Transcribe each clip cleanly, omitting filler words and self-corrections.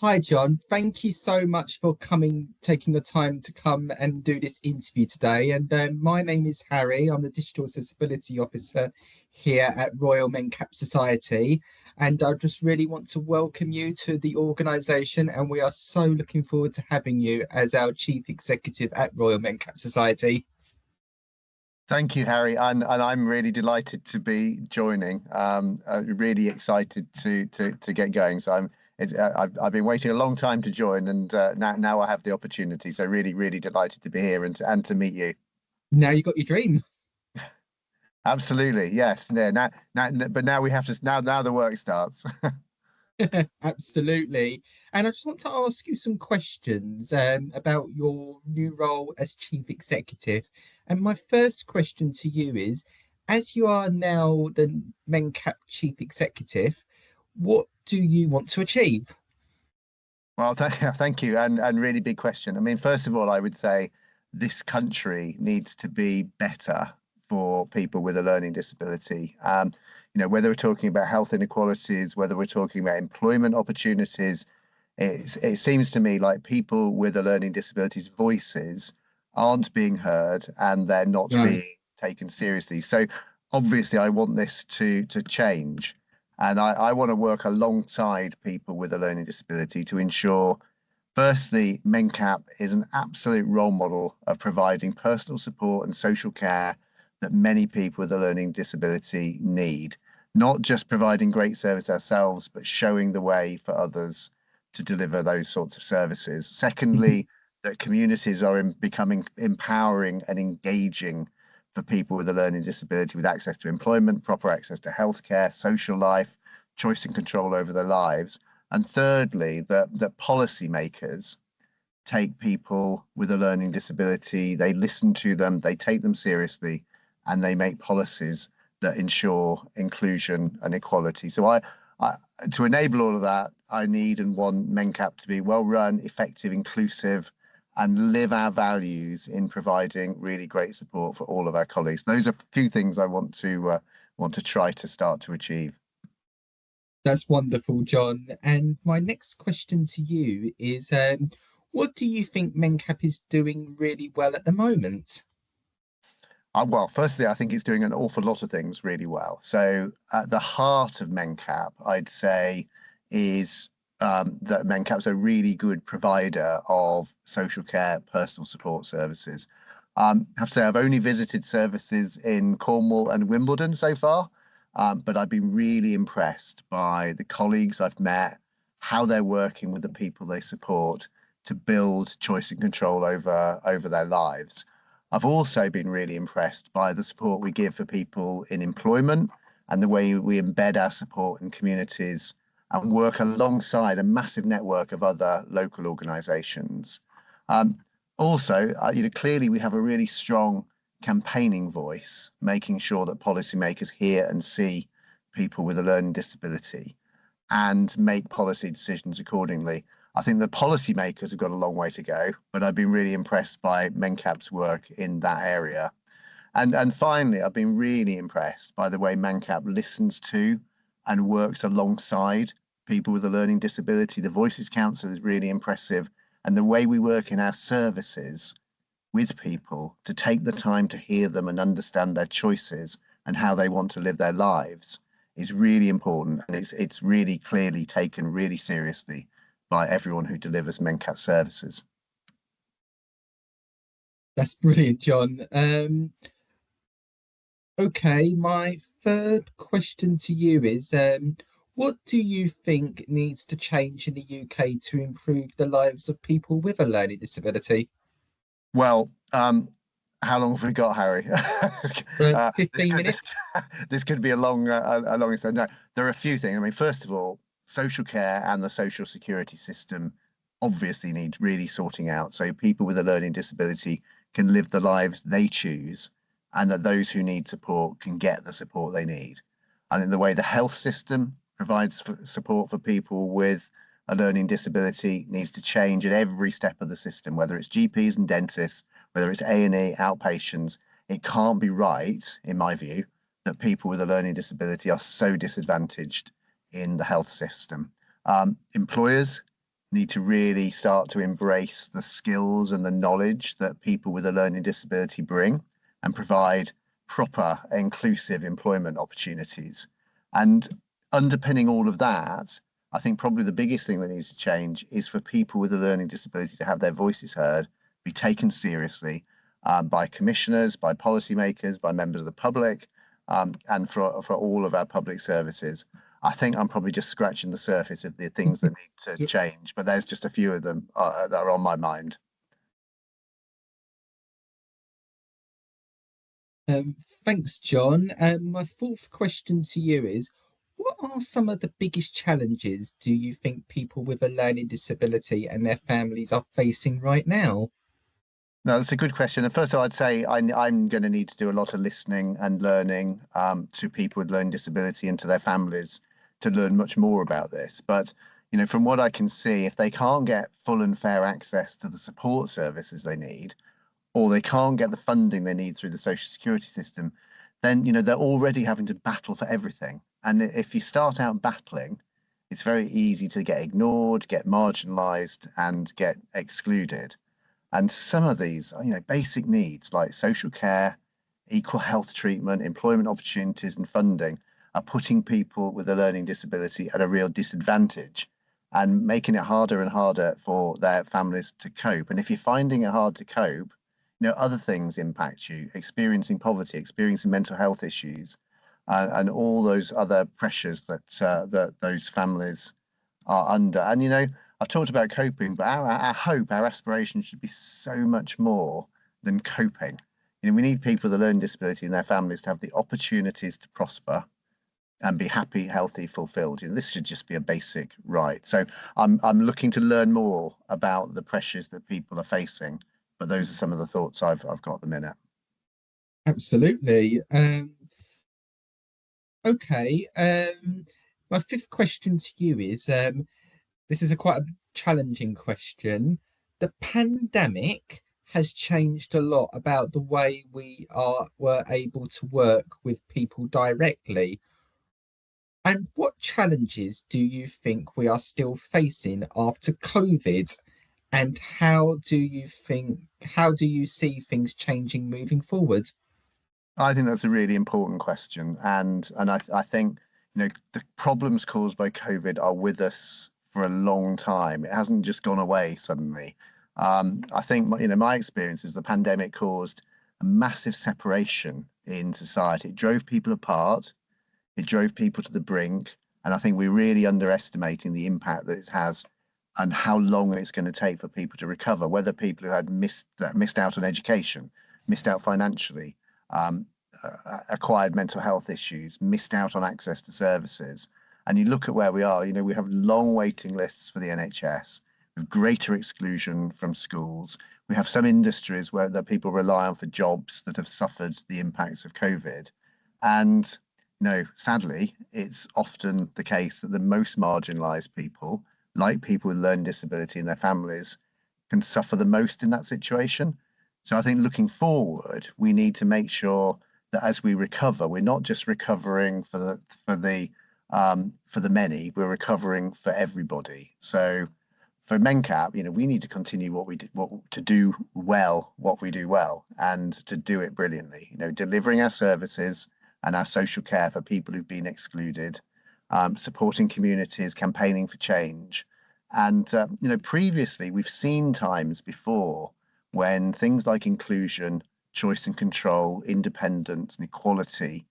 Hi, John. Thank you so much for taking the time to come and do this interview today. And my name is Harry. I'm the Digital Accessibility Officer here at Royal Mencap Society. And I just really want to welcome you to the organisation. And we are so looking forward to having you as our Chief Executive at Royal Mencap Society. Thank you, Harry, and I'm really delighted to be joining. Really excited to get going. So I've been waiting a long time to join, and now I have the opportunity. So really delighted to be here and to meet you. Now you got your dream. Absolutely, yes. Yeah, but now we have to now the work starts. Absolutely. And I just want to ask you some questions about your new role as Chief Executive. And my first question to you is, as you are now the Mencap Chief Executive, what do you want to achieve? Well, thank you, and really big question. I mean, first of all, I would say this country needs to be better for people with a learning disability. Whether we're talking about health inequalities, whether we're talking about employment opportunities, it seems to me like people with a learning disabilities voices aren't being heard and they're not No. being taken seriously. So obviously, I want this to change. And I want to work alongside people with a learning disability to ensure, firstly, Mencap is an absolute role model of providing personal support and social care that many people with a learning disability need. Not just providing great service ourselves, but showing the way for others to deliver those sorts of services. Secondly, that communities are becoming empowering and engaging for people with a learning disability with access to employment, proper access to healthcare, social life, choice and control over their lives. And thirdly, that policymakers take people with a learning disability, they listen to them, they take them seriously, and they make policies that ensure inclusion and equality. So I to enable all of that, I need and want Mencap to be well run, effective, inclusive, and live our values in providing really great support for all of our colleagues. Those are a few things I want to try to start to achieve. That's wonderful, John. And my next question to you is, what do you think Mencap is doing really well at the moment? Well, firstly, I think it's doing an awful lot of things really well. So, at the heart of Mencap, I'd say, is that Mencap's a really good provider of social care, personal support services. I have to say, I've only visited services in Cornwall and Wimbledon so far, but I've been really impressed by the colleagues I've met, how they're working with the people they support to build choice and control over their lives. I've also been really impressed by the support we give for people in employment and the way we embed our support in communities and work alongside a massive network of other local organisations. Um, Also, clearly we have a really strong campaigning voice, making sure that policymakers hear and see people with a learning disability and make policy decisions accordingly. I think the policymakers have got a long way to go, but I've been really impressed by Mencap's work in that area. And finally, I've been really impressed by the way Mencap listens to and works alongside people with a learning disability. The Voices Council is really impressive, and the way we work in our services with people to take the time to hear them and understand their choices and how they want to live their lives is really important, and it's really clearly taken really seriously by everyone who delivers Mencap services. That's brilliant, John. Okay, my third question to you is, what do you think needs to change in the UK to improve the lives of people with a learning disability? Well, how long have we got, Harry? This 15 could minutes? this could be a long episode. No, there are a few things. I mean, first of all, social care and the social security system obviously need really sorting out so people with a learning disability can live the lives they choose, and that those who need support can get the support they need. I think the way the health system provides support for people with a learning disability needs to change at every step of the system, whether it's GPs and dentists, whether it's A&E, outpatients. It can't be right, in my view, that people with a learning disability are so disadvantaged in the health system. Employers need to really start to embrace the skills and the knowledge that people with a learning disability bring and provide proper, inclusive employment opportunities. And underpinning all of that, I think probably the biggest thing that needs to change is for people with a learning disability to have their voices heard, be taken seriously by commissioners, by policymakers, by members of the public, and for all of our public services. I think I'm probably just scratching the surface of the things that need to change, but there's just a few of them that are on my mind. Thanks, John. My fourth question to you is, what are some of the biggest challenges do you think people with a learning disability and their families are facing right now? No, that's a good question. And first of all, I'd say I'm going to need to do a lot of listening and learning to people with learning disability and to their families to learn much more about this. But from what I can see, if they can't get full and fair access to the support services they need, or they can't get the funding they need through the social security system, then they're already having to battle for everything. And if you start out battling, it's very easy to get ignored, get marginalized, and get excluded. And some of these, basic needs like social care, equal health treatment, employment opportunities, and funding are putting people with a learning disability at a real disadvantage and making it harder and harder for their families to cope. And if you're finding it hard to cope, other things impact you, experiencing poverty, experiencing mental health issues, and all those other pressures that those families are under. And I've talked about coping, but our hope, our aspiration should be so much more than coping. We need people with a learning disability and their families to have the opportunities to prosper and be happy, healthy, fulfilled. This should just be a basic right. So I'm looking to learn more about the pressures that people are facing, but those are some of the thoughts I've got at the minute. Absolutely. Okay. My fifth question to you is, this is a quite a challenging question. The pandemic has changed a lot about the way were able to work with people directly. And what challenges do you think we are still facing after COVID? And how do you see things changing moving forward? I think that's a really important question, and I think the problems caused by COVID are with us for a long time. It hasn't just gone away suddenly. I think my experience is the pandemic caused a massive separation in society. It drove people apart. It drove people to the brink, and I think we're really underestimating the impact that it has and how long it's going to take for people to recover. Whether people who had missed out on education, missed out financially, acquired mental health issues, missed out on access to services. And you look at where we are, we have long waiting lists for the NHS, with greater exclusion from schools. We have some industries where that people rely on for jobs that have suffered the impacts of COVID. And sadly, it's often the case that the most marginalized people, like people with learning disability and their families, can suffer the most in that situation. So I think looking forward, we need to make sure that as we recover, we're not just recovering for the many, we're recovering for everybody. So for Mencap, we need to continue what we do well, and to do it brilliantly. Delivering our services and our social care for people who've been excluded, supporting communities, campaigning for change. And previously we've seen times before when things like inclusion, choice and control, independence, and equality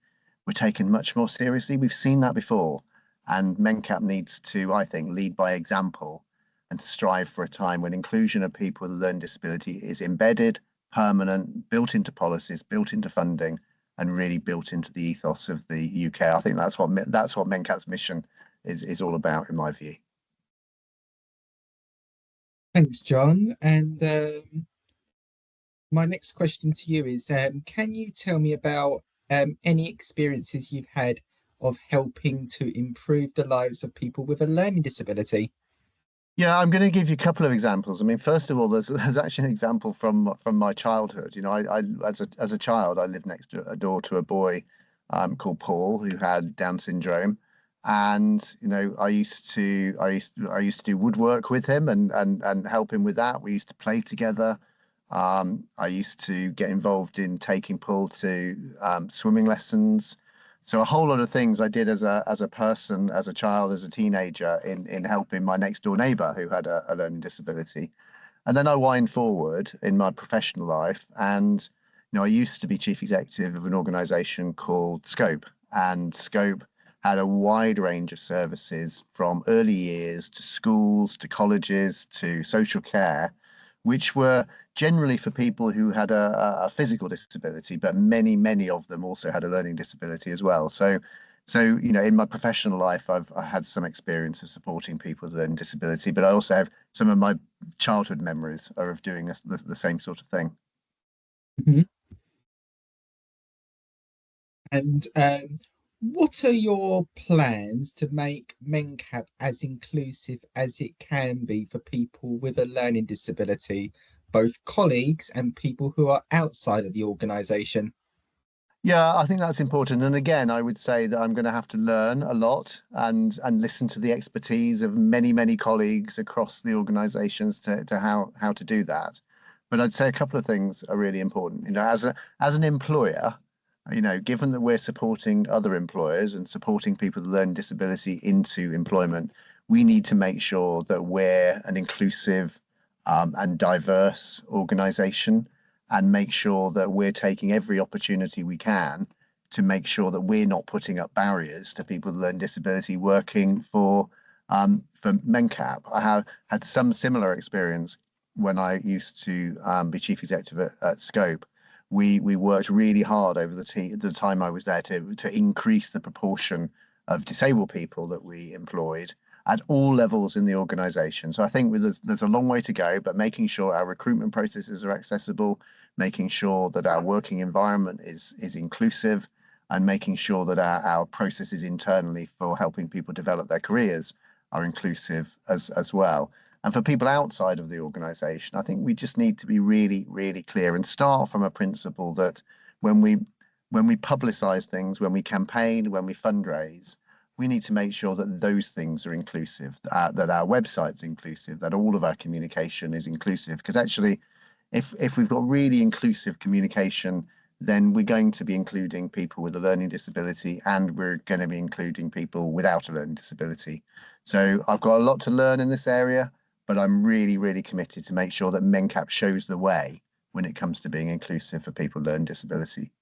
were taken much more seriously. We've seen that before, and Mencap needs to, I think, lead by example and to strive for a time when inclusion of people with a learning disability is embedded, permanent, built into policies, built into funding, and really built into the ethos of the UK. I think that's what Mencap's mission is all about, in my view. Thanks, John. And my next question to you is, can you tell me about any experiences you've had of helping to improve the lives of people with a learning disability? Yeah, I'm going to give you a couple of examples. I mean, first of all, there's actually an example from my childhood. I as a child, I lived next door to a boy called Paul who had Down syndrome, And I used to do woodwork with him and help him with that. We used to play together. I used to get involved in taking Paul to swimming lessons. So a whole lot of things I did as a person, as a child, as a teenager, in helping my next door neighbour who had a learning disability. And then I wind forward in my professional life, and I used to be chief executive of an organisation called Scope, and Scope had a wide range of services from early years to schools to colleges to social care, which were generally for people who had a physical disability, but many of them also had a learning disability as well. So, in my professional life, I had some experience of supporting people with learning disability, but I also have some of my childhood memories are of doing the same sort of thing. Mhm. And what are your plans to make Mencap as inclusive as it can be for people with a learning disability, both colleagues and people who are outside of the organisation? Yeah, I think that's important. And again, I would say that I'm going to have to learn a lot and listen to the expertise of many colleagues across the organizations to how to do that. But I'd say a couple of things are really important. As an employer, given that we're supporting other employers and supporting people with learning disability into employment, we need to make sure that we're an inclusive and diverse organization, and make sure that we're taking every opportunity we can to make sure that we're not putting up barriers to people with learning disability working for Mencap. I have had some similar experience when I used to be chief executive at Scope. We worked really hard over the time I was there to increase the proportion of disabled people that we employed at all levels in the organization. So I think there's a long way to go, but making sure our recruitment processes are accessible, making sure that our working environment is inclusive, and making sure that our processes internally for helping people develop their careers are inclusive as well. And for people outside of the organization, I think we just need to be really clear and start from a principle that when we publicize things, when we campaign, when we fundraise, we need to make sure that those things are inclusive, that our website's inclusive, that all of our communication is inclusive. Because actually, if we've got really inclusive communication, then we're going to be including people with a learning disability, and we're going to be including people without a learning disability. So I've got a lot to learn in this area, but I'm really committed to make sure that Mencap shows the way when it comes to being inclusive for people with learning disability.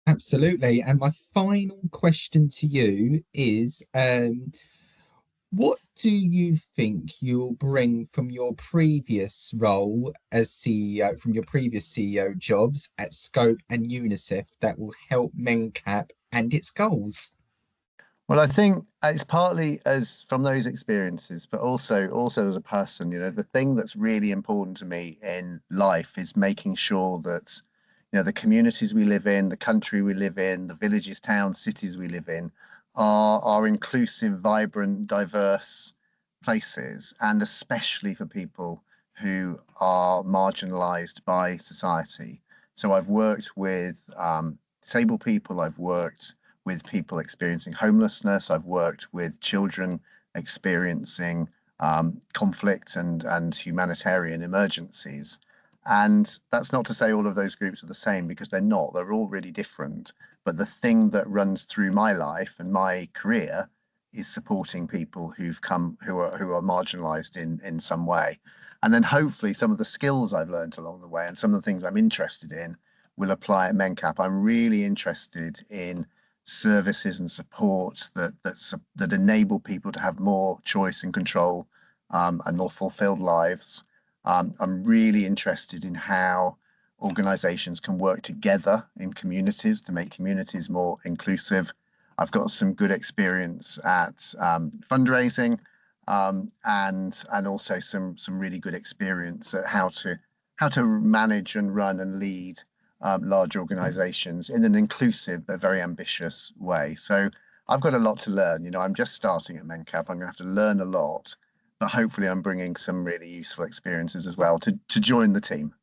Absolutely. And my final question to you is, what do you think you'll bring from your previous role as CEO, from your previous CEO jobs at Scope and UNICEF, that will help Mencap and its goals? Well, I think it's partly as from those experiences, but also as a person, the thing that's really important to me in life is making sure that, the communities we live in, the country we live in, the villages, towns, cities we live in are inclusive, vibrant, diverse places, and especially for people who are marginalized by society. So I've worked with disabled people, I've worked with people experiencing homelessness. I've worked with children experiencing conflict and humanitarian emergencies. And that's not to say all of those groups are the same, because they're not. They're all really different. But the thing that runs through my life and my career is supporting people who are marginalized in some way. And then hopefully some of the skills I've learned along the way and some of the things I'm interested in will apply at Mencap. I'm really interested in services and support that enable people to have more choice and control, and more fulfilled lives. I'm really interested in how organizations can work together in communities to make communities more inclusive. I've got some good experience at fundraising, and also some really good experience at how to manage and run and lead large organizations in an inclusive but very ambitious way. So I've got a lot to learn. I'm just starting at Mencap. I'm going to have to learn a lot, but hopefully I'm bringing some really useful experiences as well to join the team.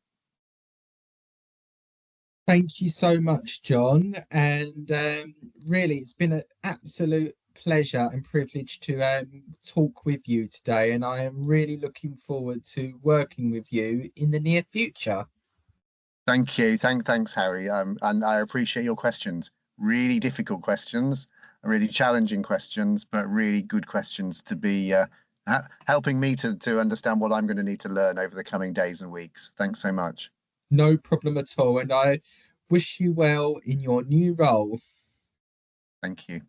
Thank you so much, John. And really, it's been an absolute pleasure and privilege to talk with you today, and I am really looking forward to working with you in the near future. Thank you. Thanks, Harry. And I appreciate your questions. Really difficult questions, really challenging questions, but really good questions to be helping me to understand what I'm going to need to learn over the coming days and weeks. Thanks so much. No problem at all, and I wish you well in your new role. Thank you.